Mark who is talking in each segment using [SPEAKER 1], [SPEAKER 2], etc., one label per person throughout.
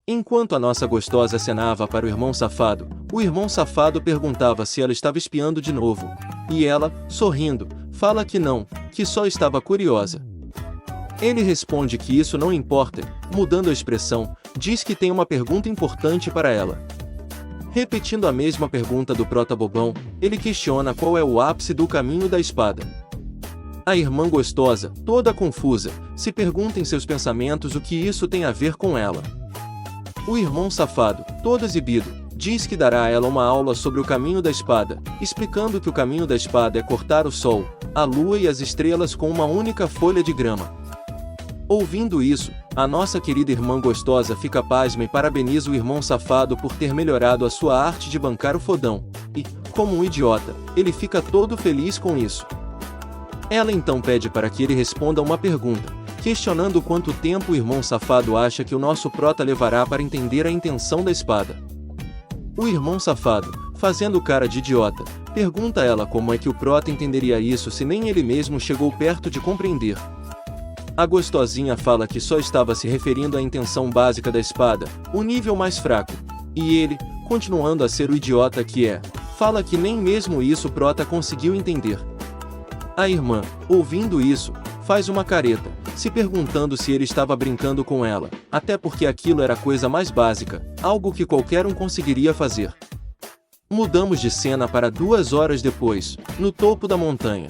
[SPEAKER 1] Enquanto a nossa gostosa acenava para o irmão safado perguntava se ela estava espiando de novo. E ela, sorrindo, fala que não, que só estava curiosa. Ele responde que isso não importa, mudando a expressão, diz que tem uma pergunta importante para ela. Repetindo a mesma pergunta do prota bobão, ele questiona qual é o ápice do caminho da espada. A irmã gostosa, toda confusa, se pergunta em seus pensamentos o que isso tem a ver com ela. O irmão safado, todo exibido, diz que dará a ela uma aula sobre o caminho da espada, explicando que o caminho da espada é cortar o sol, a lua e as estrelas com uma única folha de grama. Ouvindo isso, a nossa querida irmã gostosa fica pasma e parabeniza o irmão safado por ter melhorado a sua arte de bancar o fodão, e, como um idiota, ele fica todo feliz com isso. Ela então pede para que ele responda uma pergunta, questionando quanto tempo o irmão safado acha que o nosso prota levará para entender a intenção da espada. O irmão safado, fazendo cara de idiota, pergunta a ela como é que o prota entenderia isso se nem ele mesmo chegou perto de compreender. A gostosinha fala que só estava se referindo à intenção básica da espada, o nível mais fraco, e ele, continuando a ser o idiota que é, fala que nem mesmo isso o prota conseguiu entender. A irmã, ouvindo isso, faz uma careta, se perguntando se ele estava brincando com ela, até porque aquilo era a coisa mais básica, algo que qualquer um conseguiria fazer. Mudamos de cena para 2 horas depois, no topo da montanha.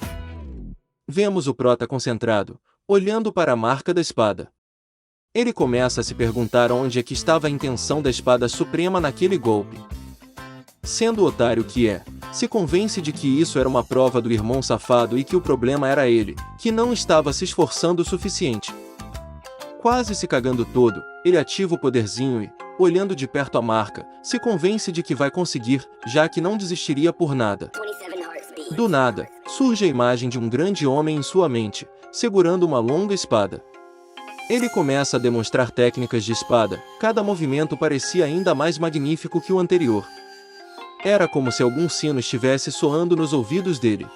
[SPEAKER 1] Vemos o prota concentrado, olhando para a marca da espada. Ele começa a se perguntar onde é que estava a intenção da espada suprema naquele golpe. Sendo o otário que é, se convence de que isso era uma prova do irmão safado e que o problema era ele, que não estava se esforçando o suficiente. Quase se cagando todo, ele ativa o poderzinho e, olhando de perto a marca, se convence de que vai conseguir, já que não desistiria por nada. Do nada, surge a imagem de um grande homem em sua mente, segurando uma longa espada. Ele começa a demonstrar técnicas de espada, cada movimento parecia ainda mais magnífico que o anterior. Era como se algum sino estivesse soando nos ouvidos dele.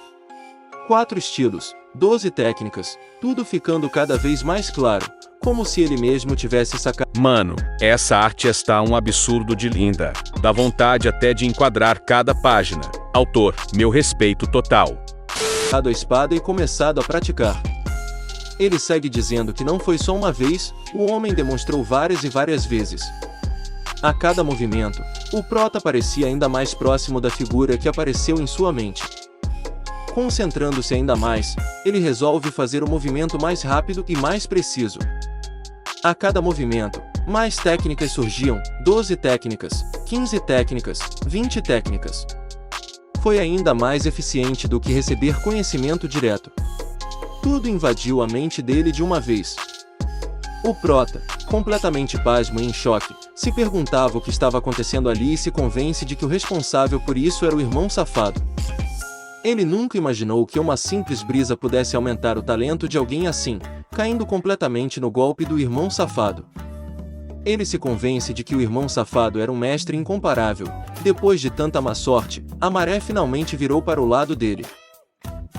[SPEAKER 1] 4 estilos, 12 técnicas, tudo ficando cada vez mais claro, como se ele mesmo tivesse sacado.
[SPEAKER 2] Mano, essa arte está um absurdo de linda. Dá vontade até de enquadrar cada página. Autor, meu respeito total.
[SPEAKER 1] A espada e começado a praticar. Ele segue dizendo que não foi só uma vez, o homem demonstrou várias e várias vezes. A cada movimento, o prota parecia ainda mais próximo da figura que apareceu em sua mente. Concentrando-se ainda mais, ele resolve fazer o movimento mais rápido e mais preciso. A cada movimento, mais técnicas surgiam, 12 técnicas, 15 técnicas, 20 técnicas. Foi ainda mais eficiente do que receber conhecimento direto. Tudo invadiu a mente dele de uma vez. O prota, completamente pasmo e em choque, se perguntava o que estava acontecendo ali e se convence de que o responsável por isso era o irmão safado. Ele nunca imaginou que uma simples brisa pudesse aumentar o talento de alguém assim, caindo completamente no golpe do irmão safado. Ele se convence de que o irmão safado era um mestre incomparável. Depois de tanta má sorte, a maré finalmente virou para o lado dele.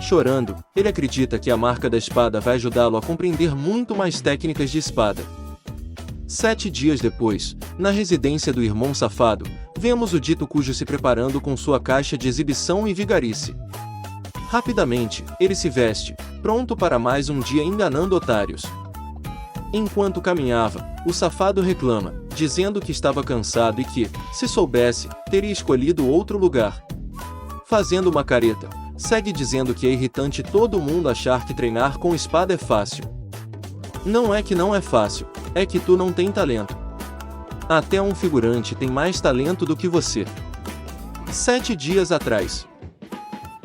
[SPEAKER 1] Chorando, ele acredita que a marca da espada vai ajudá-lo a compreender muito mais técnicas de espada. 7 dias depois, na residência do irmão safado, vemos o dito cujo se preparando com sua caixa de exibição e vigarice. Rapidamente, ele se veste, pronto para mais um dia enganando otários. Enquanto caminhava, o safado reclama, dizendo que estava cansado e que, se soubesse, teria escolhido outro lugar. Fazendo uma careta, segue dizendo que é irritante todo mundo achar que treinar com espada é fácil. Não é que não é fácil, é que tu não tem talento. Até um figurante tem mais talento do que você. 7 dias atrás.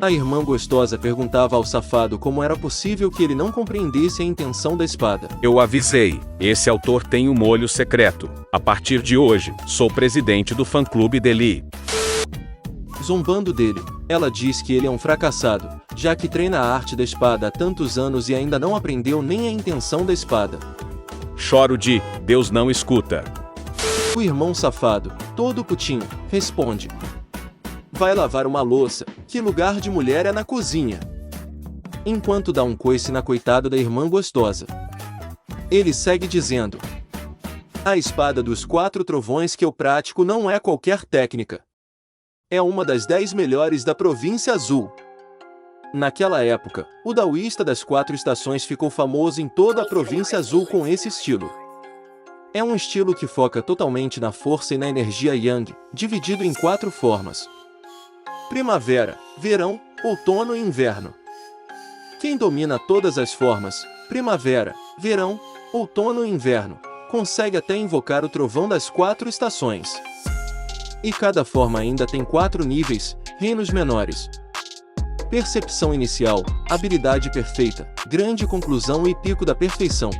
[SPEAKER 1] A irmã gostosa perguntava ao safado como era possível que ele não compreendesse a intenção da espada.
[SPEAKER 2] Eu avisei, esse autor tem um molho secreto. A partir de hoje, sou presidente do fã-clube dele.
[SPEAKER 1] Zombando dele, ela diz que ele é um fracassado, já que treina a arte da espada há tantos anos e ainda não aprendeu nem a intenção da espada.
[SPEAKER 2] Choro de, Deus não escuta.
[SPEAKER 1] O irmão safado, todo putinho, responde: vai lavar uma louça, que lugar de mulher é na cozinha. Enquanto dá um coice na coitada da irmã gostosa. Ele segue dizendo: A espada dos 4 trovões que eu pratico não é qualquer técnica. É uma das 10 melhores da Província Azul. Naquela época, o daoísta das 4 estações ficou famoso em toda a Província Azul com esse estilo. É um estilo que foca totalmente na força e na energia Yang, dividido em 4 formas: primavera, verão, outono e inverno. Quem domina todas as formas, primavera, verão, outono e inverno, consegue até invocar o trovão das 4 estações. E cada forma ainda tem 4 níveis, reinos menores: percepção inicial, habilidade perfeita, grande conclusão e pico da perfeição.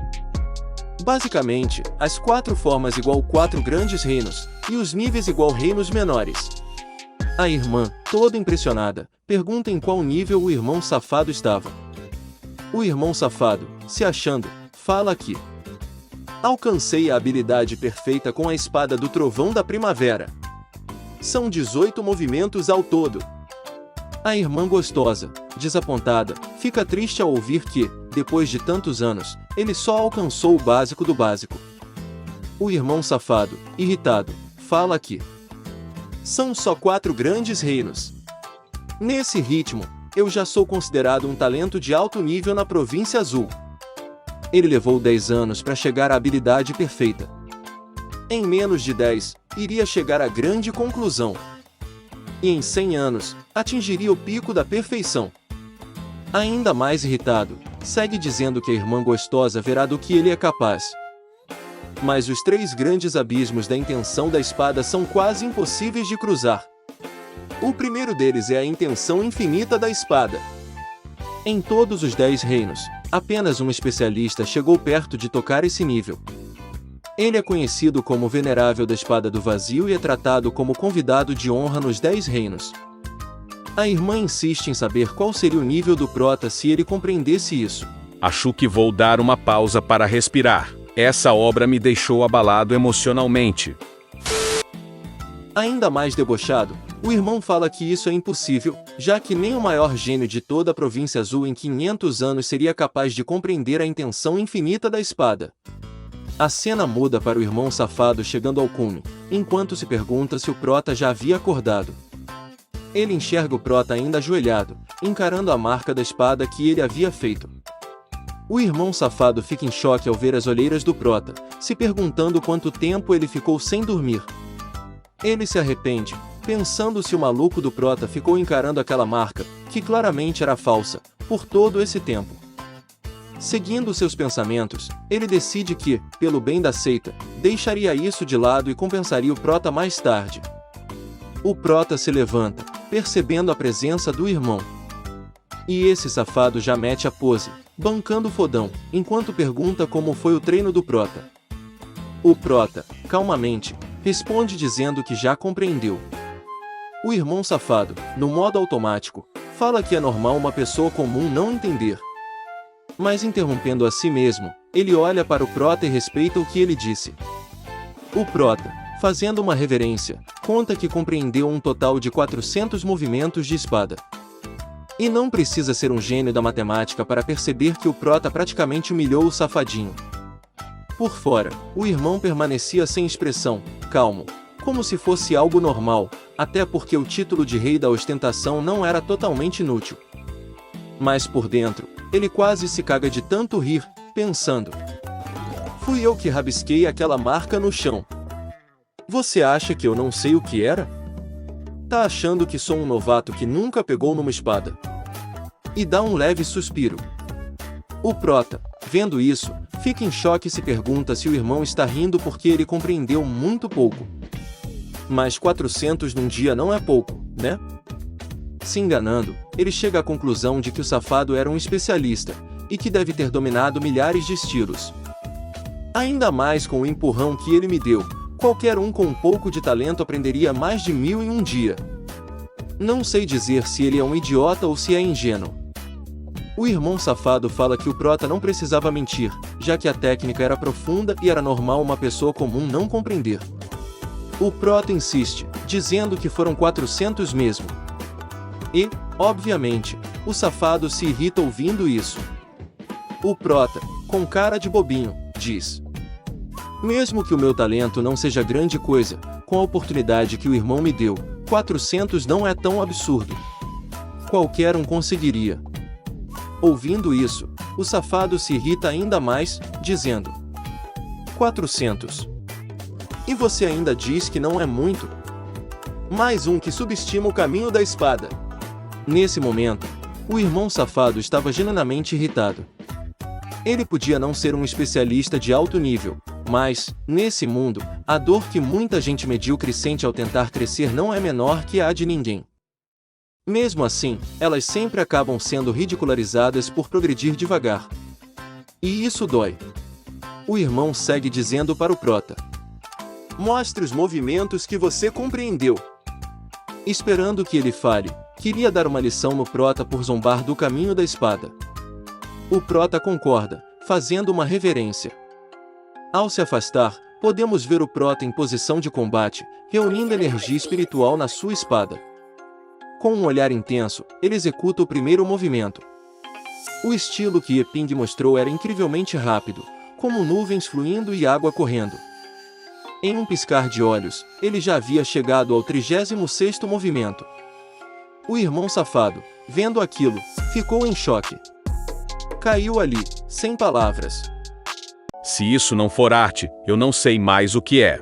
[SPEAKER 1] Basicamente, as 4 formas igual 4 grandes reinos, e os níveis igual reinos menores. A irmã, toda impressionada, pergunta em qual nível o irmão safado estava. O irmão safado, se achando, fala que: alcancei a habilidade perfeita com a espada do trovão da primavera. São 18 movimentos ao todo. A irmã gostosa, desapontada, fica triste ao ouvir que, depois de tantos anos, ele só alcançou o básico do básico. O irmão safado, irritado, fala que: são só 4 grandes reinos. Nesse ritmo, eu já sou considerado um talento de alto nível na Província Azul. Ele levou 10 anos para chegar à habilidade perfeita. Em menos de 10, iria chegar à grande conclusão. E em 100 anos, atingiria o pico da perfeição. Ainda mais irritado, segue dizendo que a irmã gostosa verá do que ele é capaz. Mas os 3 grandes abismos da intenção da espada são quase impossíveis de cruzar. O primeiro deles é a intenção infinita da espada. Em todos os 10 reinos, apenas um especialista chegou perto de tocar esse nível. Ele é conhecido como Venerável da Espada do Vazio e é tratado como convidado de honra nos 10 reinos. A irmã insiste em saber qual seria o nível do prota se ele compreendesse isso.
[SPEAKER 2] Acho que vou dar uma pausa para respirar. Essa obra me deixou abalado emocionalmente.
[SPEAKER 1] Ainda mais debochado, o irmão fala que isso é impossível, já que nem o maior gênio de toda a Província Azul em 500 anos seria capaz de compreender a intenção infinita da espada. A cena muda para o irmão safado chegando ao cume, enquanto se pergunta se o prota já havia acordado. Ele enxerga o prota ainda ajoelhado, encarando a marca da espada que ele havia feito. O irmão safado fica em choque ao ver as olheiras do prota, se perguntando quanto tempo ele ficou sem dormir. Ele se arrepende, pensando se o maluco do prota ficou encarando aquela marca, que claramente era falsa, por todo esse tempo. Seguindo seus pensamentos, ele decide que, pelo bem da seita, deixaria isso de lado e compensaria o prota mais tarde. O prota se levanta, percebendo a presença do irmão. E esse safado já mete a pose, bancando o fodão, enquanto pergunta como foi o treino do prota. O prota, calmamente, responde dizendo que já compreendeu. O irmão safado, no modo automático, fala que é normal uma pessoa comum não entender. Mas interrompendo a si mesmo, ele olha para o prota e respeita o que ele disse. O prota, fazendo uma reverência, conta que compreendeu um total de 400 movimentos de espada. E não precisa ser um gênio da matemática para perceber que o prota praticamente humilhou o safadinho. Por fora, o irmão permanecia sem expressão, calmo, como se fosse algo normal, até porque o título de rei da ostentação não era totalmente inútil. Mas por dentro, ele quase se caga de tanto rir, pensando: fui eu que rabisquei aquela marca no chão. Você acha que eu não sei o que era? Tá achando que sou um novato que nunca pegou numa espada? E dá um leve suspiro. O prota, vendo isso, fica em choque e se pergunta se o irmão está rindo porque ele compreendeu muito pouco. Mas 400 num dia não é pouco, né? Se enganando, ele chega à conclusão de que o safado era um especialista, e que deve ter dominado milhares de estilos. Ainda mais com o empurrão que ele me deu, qualquer um com um pouco de talento aprenderia mais de 1000 em um dia. Não sei dizer se ele é um idiota ou se é ingênuo. O irmão safado fala que o prota não precisava mentir, já que a técnica era profunda e era normal uma pessoa comum não compreender. O prota insiste, dizendo que foram 400 mesmo. E, obviamente, o safado se irrita ouvindo isso. O prota, com cara de bobinho, diz: Mesmo que o meu talento não seja grande coisa, com a oportunidade que o irmão me deu, 400 não é tão absurdo. Qualquer um conseguiria. Ouvindo isso, o safado se irrita ainda mais, dizendo: 400. E você ainda diz que não é muito? Mais um que subestima o caminho da espada. Nesse momento, o irmão safado estava genuinamente irritado. Ele podia não ser um especialista de alto nível, mas, nesse mundo, a dor que muita gente medíocre sente ao tentar crescer não é menor que a de ninguém. Mesmo assim, elas sempre acabam sendo ridicularizadas por progredir devagar. E isso dói. O irmão segue dizendo para o prota: mostre os movimentos que você compreendeu. Esperando que ele fale, queria dar uma lição no prota por zombar do caminho da espada. O prota concorda, fazendo uma reverência. Ao se afastar, podemos ver o prota em posição de combate, reunindo energia espiritual na sua espada. Com um olhar intenso, ele executa o primeiro movimento. O estilo que Yeping mostrou era incrivelmente rápido, como nuvens fluindo e água correndo. Em um piscar de olhos, ele já havia chegado ao 36º movimento. O irmão safado, vendo aquilo, ficou em choque. Caiu ali, sem palavras.
[SPEAKER 2] Se isso não for arte, eu não sei mais o que é.